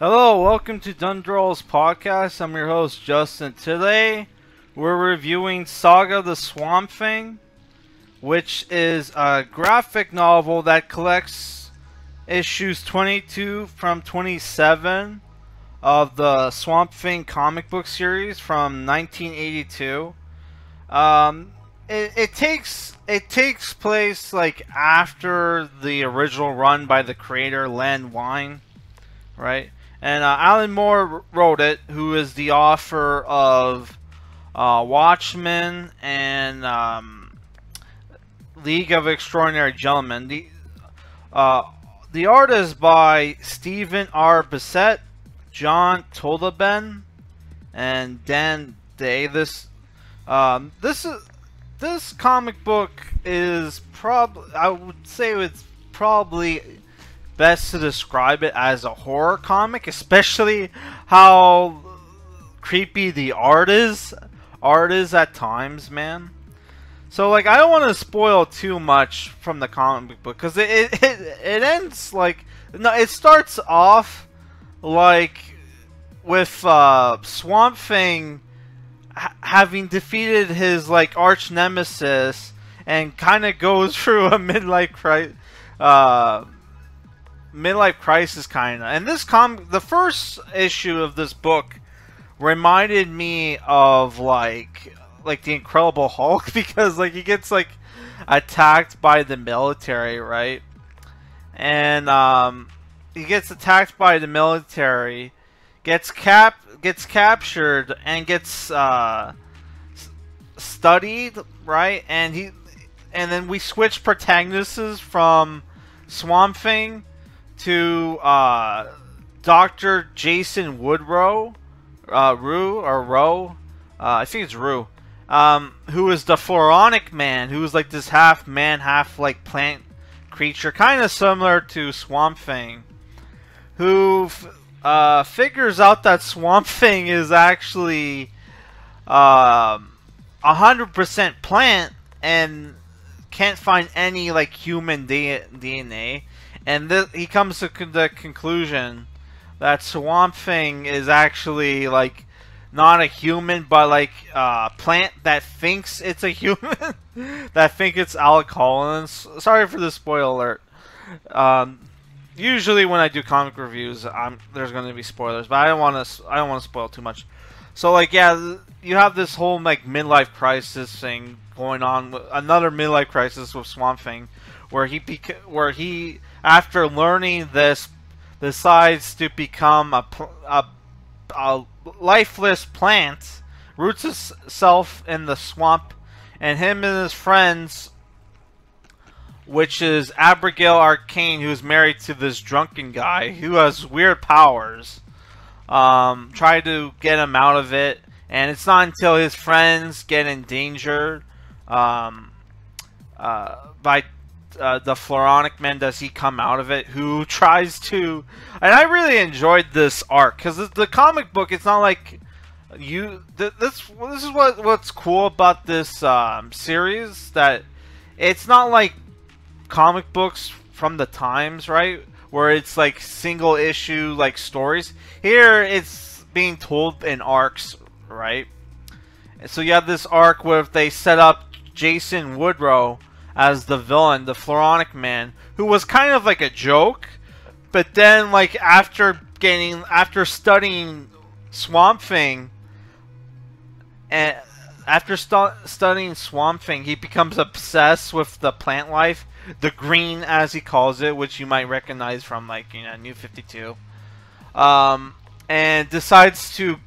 Hello, welcome to Dundrol's podcast. I'm your host, Justin. Today, we're reviewing Saga the Swamp Thing, which is a graphic novel that collects issues 22 from 27 of the Swamp Thing comic book series from 1982. It takes place like after the original run by the creator Len Wein, right? And Alan Moore wrote it, who is the author of Watchmen and League of Extraordinary Gentlemen. The art is by Stephen R. Bissett, John Toleben, and Dan Day. This comic book is I would say it's probably best to describe it as a horror comic, especially how creepy the art is at times, man. So like, I don't want to spoil too much from the comic book because it ends like, no, it starts off like with Swamp Thing having defeated his like arch nemesis and kind of goes through a midlife crisis kind of. And this the first issue of this book reminded me of like the Incredible Hulk, because like he gets like attacked by the military, right? And he gets attacked by the military, gets captured and gets studied, right? And then we switch protagonists from Swamp Thing to Dr. Jason Woodrow, I think it's Rue, who is the Floronic Man, who is like this half man, half like plant creature, kind of similar to Swamp Thing, who figures out that Swamp Thing is actually 100% plant and can't find any like human DNA. And he comes to the conclusion that Swamp Thing is actually like not a human, but like a plant that thinks it's a human, that think it's Alec Collins. Sorry for the spoiler alert. Usually when I do comic reviews, there's going to be spoilers, but I don't want to spoil too much. So like, yeah, you have this whole like midlife crisis thing going on, another midlife crisis with Swamp Thing, where he after learning this decides to become a lifeless plant, roots himself in the swamp, and him and his friends, which is Abigail Arcane, who's married to this drunken guy who has weird powers, try to get him out of it. And it's not until his friends get endangered by the Floronic Man does he come out of it, who tries to. And I really enjoyed this arc, because the comic book, it's not like this is what's cool about this series, that it's not like comic books from the times, right, where it's like single issue like stories. Here it's being told in arcs, right? So you have this arc where they set up Jason Woodrow as the villain, the Floronic Man, who was kind of like a joke, but then like after studying Swamp Thing, and after studying Swamp Thing, he becomes obsessed with the plant life, the green as he calls it, which you might recognize from like, you know, New 52, and decides to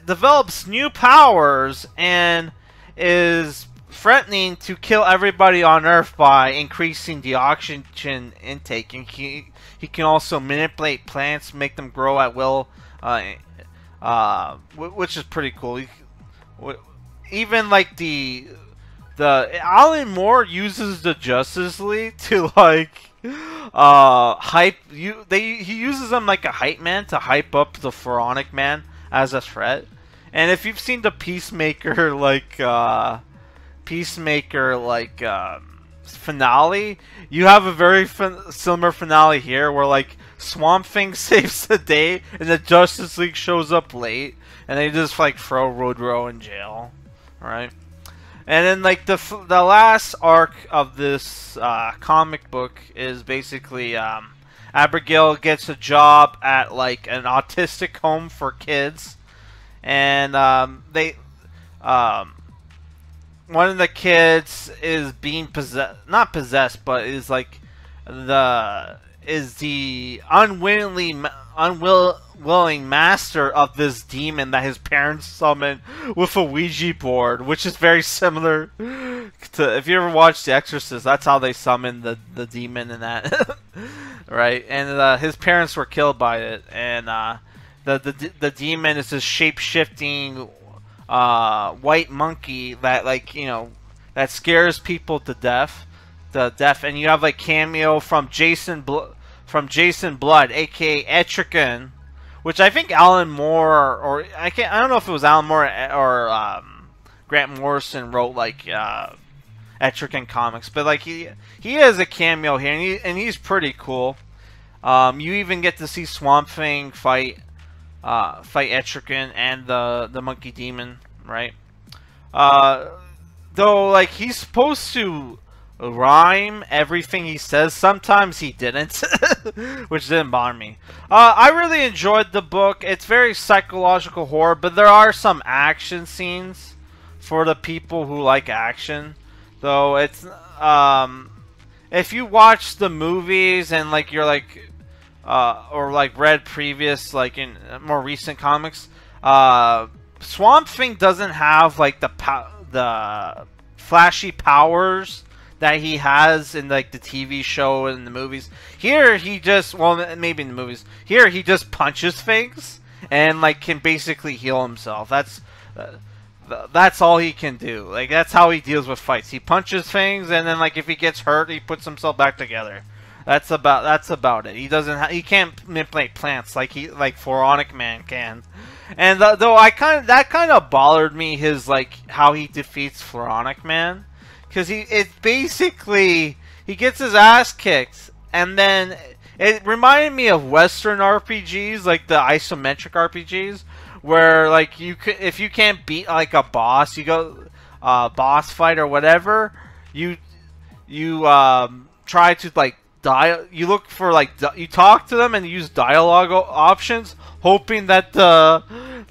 develops new powers and is threatening to kill everybody on Earth by increasing the oxygen intake. And he can also manipulate plants, make them grow at will, which is pretty cool. Even like the Alan Moore uses the Justice League to like he uses them like a hype man to hype up the Floronic Man as a threat. And if you've seen the Peacemaker finale, you have a very similar finale here, where like Swamp Thing saves the day, and the Justice League shows up late, and they just like throw Woodrow in jail, right? And then like the last arc of this comic book is basically Abigail gets a job at like an autistic home for kids, and one of the kids is being not possessed, but is like the unwilling master of this demon that his parents summoned with a Ouija board, which is very similar to, if you ever watched The Exorcist, that's how they summon the demon in that. Right? And his parents were killed by it, and the demon is this shape-shifting white monkey that, like, you know, that scares people to death. And you have like cameo from Jason Blood, aka Etrigan, which I think Alan Moore, or I don't know if it was Alan Moore or Grant Morrison wrote like Etrigan comics, but like he has a cameo here, and he's pretty cool. You even get to see Swamp Thing fight Etrigan and the monkey demon, right? Though like he's supposed to rhyme everything he says, sometimes he didn't, which didn't bother me. I really enjoyed the book. It's very psychological horror, but there are some action scenes for the people who like action. Though it's if you watch the movies and like you're like or like read previous, like in more recent comics, Swamp Thing doesn't have like the flashy powers that he has in like the TV show and the movies. Here he just, well, maybe in the movies, here he just punches things and like can basically heal himself. That's all he can do. Like that's how he deals with fights. He punches things, and then like if he gets hurt, he puts himself back together. That's about it. He doesn't he can't manipulate plants like Pharaonic Man can. And though that kind of bothered me, his like how he defeats Pharaonic Man. Because it's basically, he gets his ass kicked, and then it reminded me of Western RPGs, like the isometric RPGs, where like if you can't beat like a boss, you go boss fight or whatever, you try to like you look for like you talk to them and use dialogue options, hoping that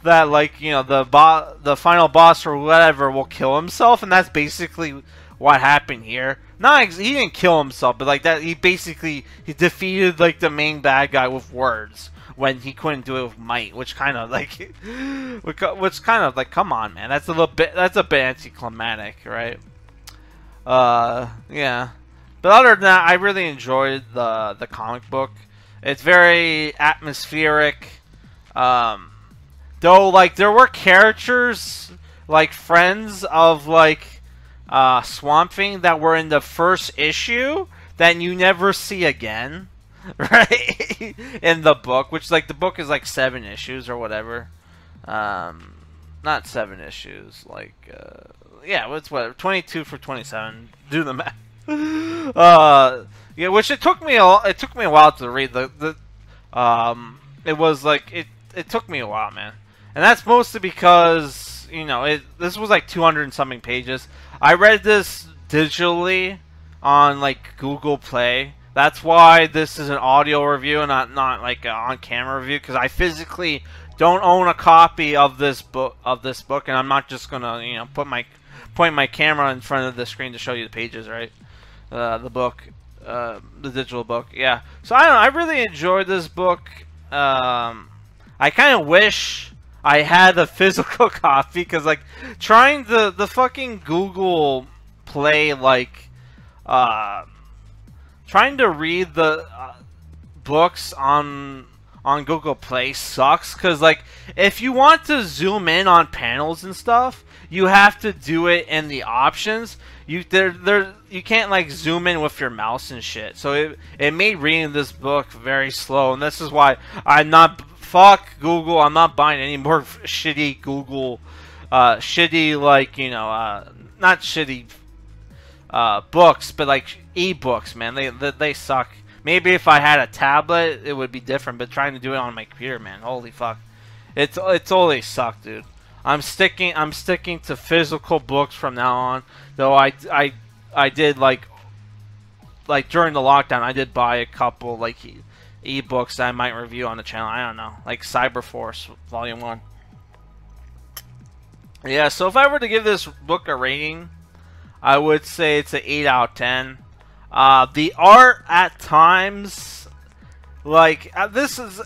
like, you know, the final boss or whatever will kill himself, and that's basically what happened here. He didn't kill himself, but like that, he defeated like the main bad guy with words when he couldn't do it with might, which kind of like come on, man, that's a bit anticlimactic, right? Yeah. But other than that, I really enjoyed the comic book. It's very atmospheric. Though like there were characters like friends of like Swamp Thing that were in the first issue that you never see again, right? In the book, which like the book is like 7 issues or whatever. Not 7 issues, like yeah, what's 22 for 27. Do the math. Yeah, which it took me a while to read. It was like it took me a while, man, and that's mostly because, you know, this was like 200 and something pages. I read this digitally on like Google Play. That's why this is an audio review and not like an on-camera review, because I physically don't own a copy of this book, and I'm not just gonna, you know, point my camera in front of the screen to show you the pages, right? The book, the digital book, yeah. So I don't know, I really enjoyed this book. I kind of wish I had a physical copy, because like trying the fucking Google Play, like trying to read the books on Google Play sucks, because like if you want to zoom in on panels and stuff, you have to do it in the options. You can't like zoom in with your mouse and shit. So it made reading this book very slow, and this is why fuck Google. I'm not buying any more shitty Google, shitty, like, you know, not shitty books, but like e-books, man, they suck. Maybe if I had a tablet, it would be different. But trying to do it on my computer, man, holy fuck, it's always suck, dude. I'm sticking to physical books from now on. Though I did like during the lockdown, I did buy a couple like e-books that I might review on the channel. I don't know, like Cyberforce Volume 1. Yeah, so if I were to give this book a rating, I would say it's an 8 out of 10. The art at times, like this is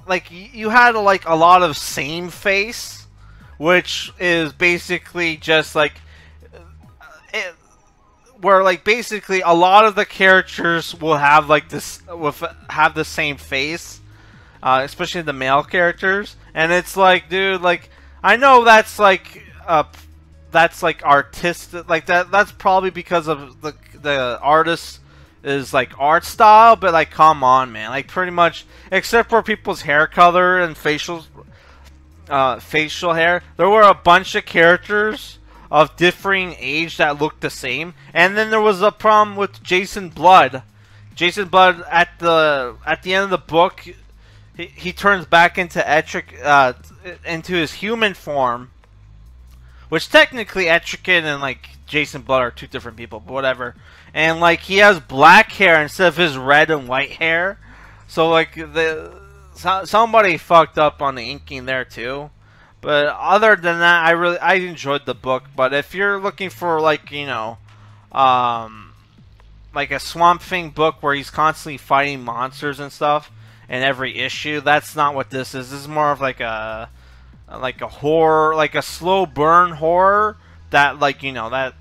like you had like a lot of same face, which is basically just like where like basically a lot of the characters will have like this have the same face, especially the male characters, and it's like, dude, like I know that's like artistic, like that's probably because of the artist is like art style, but like come on, man, like pretty much except for people's hair color and facial hair, there were a bunch of characters of differing age that looked the same. And then there was a problem with Jason Blood. Jason Blood at the end of the book, he turns back into into his human form, which technically Etrigan and like Jason Blood are two different people, but whatever. And like he has black hair instead of his red and white hair, so like somebody fucked up on the inking there too. But other than that, I enjoyed the book. But if you're looking for like, you know, like a Swamp Thing book where he's constantly fighting monsters and stuff in every issue, that's not what this is. This is more of like a horror, like a slow burn horror that, like, you know, that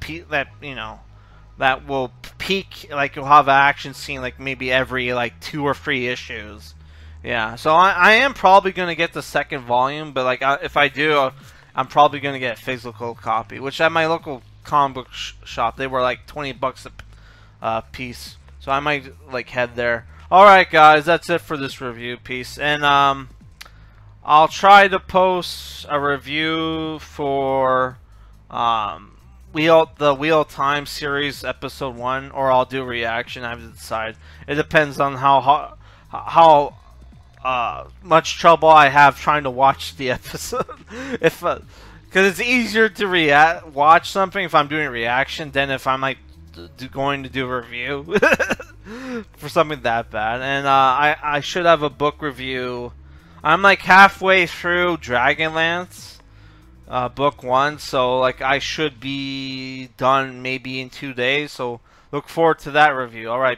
will peak, like you'll have an action scene like maybe every like 2 or 3 issues. Yeah, so I am probably going to get the second volume, but like if I do, I'm probably going to get a physical copy, which at my local comic book shop, they were like 20 bucks a piece. So I might like head there. Alright guys, that's it for this review piece. And I'll try to post a review for the Wheel of Time series episode 1, or I'll do a reaction. I have to decide. It depends on how much trouble I have trying to watch the episode. If because it's easier to watch something if I'm doing a reaction than if I'm like going to do a review for something that bad. And I should have a book review. I'm like halfway through Dragonlance book 1, so like I should be done maybe in 2 days. So look forward to that review. All right.